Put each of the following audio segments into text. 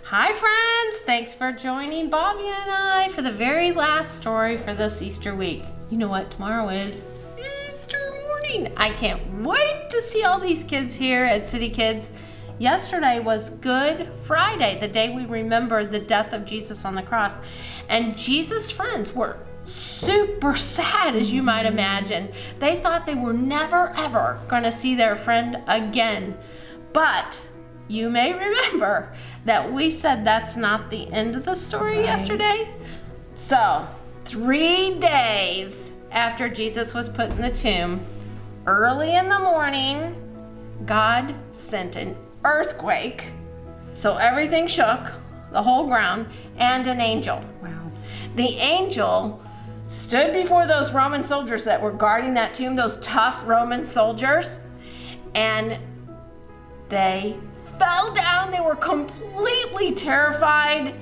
Hi friends, thanks for joining Bobby and I for the very last story for this Easter week. You know what tomorrow is? Easter morning. I can't wait to see all these kids here at City Kids. Yesterday was Good Friday, the day we remembered the death of Jesus on the cross. And Jesus' friends were super sad, as you might imagine. They thought they were never ever going to see their friend again. But you may remember that we said that's not the end of the story yesterday. So, 3 days after Jesus was put in the tomb, early in the morning, God sent an earthquake. So everything shook, the whole ground, and an angel. Wow. The angel stood before those Roman soldiers that were guarding that tomb, those tough Roman soldiers, and they fell down. They were completely terrified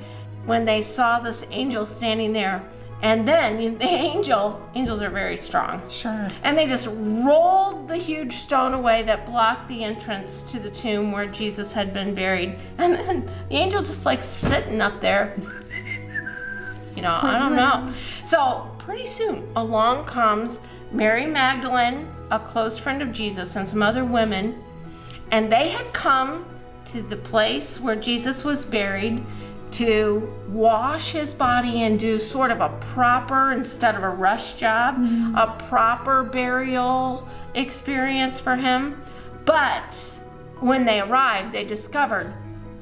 when they saw this angel standing there. And then the angels are very strong. Sure. And they just rolled the huge stone away that blocked the entrance to the tomb where Jesus had been buried. And then the angel just like sitting up there. I don't know. So pretty soon along comes Mary Magdalene, a close friend of Jesus, and some other women. And they had come to the place where Jesus was buried to wash his body and do sort of a proper, instead of a rush job, a proper burial experience for him. But when they arrived, they discovered,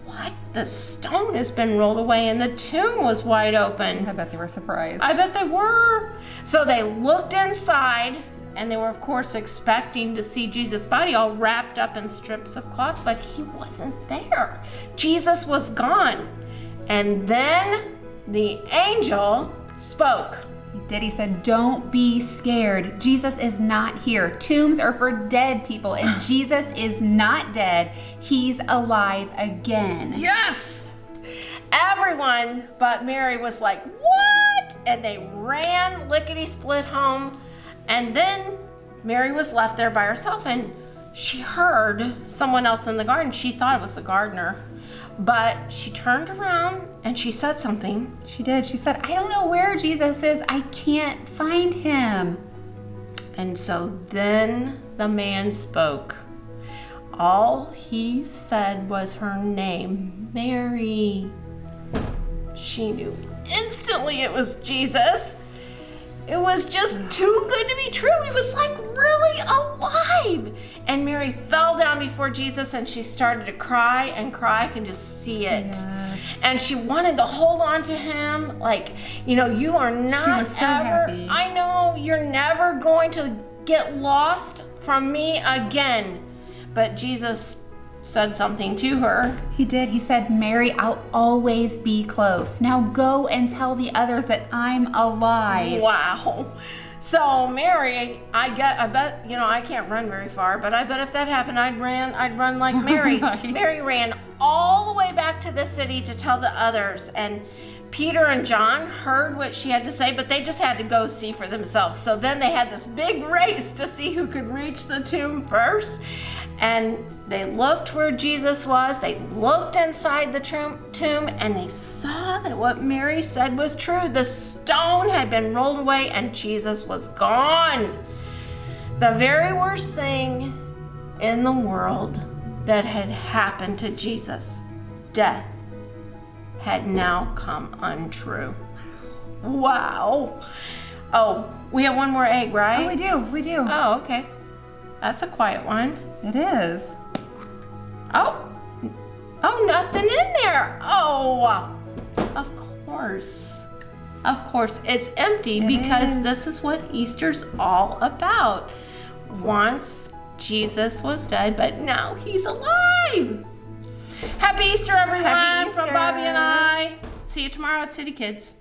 what? The stone has been rolled away and the tomb was wide open. I bet they were surprised. I bet they were. So they looked inside, and they were, of course, expecting to see Jesus' body all wrapped up in strips of cloth, but he wasn't there. Jesus was gone. And then the angel spoke. He did. He said, "Don't be scared. Jesus is not here. Tombs are for dead people, and Jesus is not dead. He's alive again." Yes! Everyone but Mary was like, what? And they ran lickety-split home. And then Mary was left there by herself, and she heard someone else in the garden. She thought it was the gardener, but she turned around and she said something. She did. She said, "I don't know where Jesus is. I can't find him." And so then the man spoke. All he said was her name, Mary. She knew instantly it was Jesus. It was just too good to be true. He was like really alive. And Mary fell down before Jesus and she started to cry and cry. I can just see it. Yes. And she wanted to hold on to him. Like, you are not She was so happy. I know, you're never going to get lost from me again. But Jesus said something to her. He did. He said, "Mary, I'll always be close. Now go and tell the others that I'm alive." Wow. So Mary, I bet, I can't run very far, but I bet if that happened, I'd run like Mary. Right. Mary ran all the way back to the city to tell the others. And Peter and John heard what she had to say, but they just had to go see for themselves. So then they had this big race to see who could reach the tomb first. And they looked where Jesus was. They looked inside the tomb, and they saw that what Mary said was true. The stone had been rolled away, and Jesus was gone. The very worst thing in the world that had happened to Jesus, death, had now come untrue. Wow. Oh, we have one more egg, right? Oh, we do. We do. Oh, okay. That's a quiet one. It is. Oh, nothing in there. Oh, of course. Of course, it's empty because this is what Easter's all about. Once Jesus was dead, but now he's alive. Happy Easter, everyone, Happy from Easter. Bobby and I. See you tomorrow at City Kids.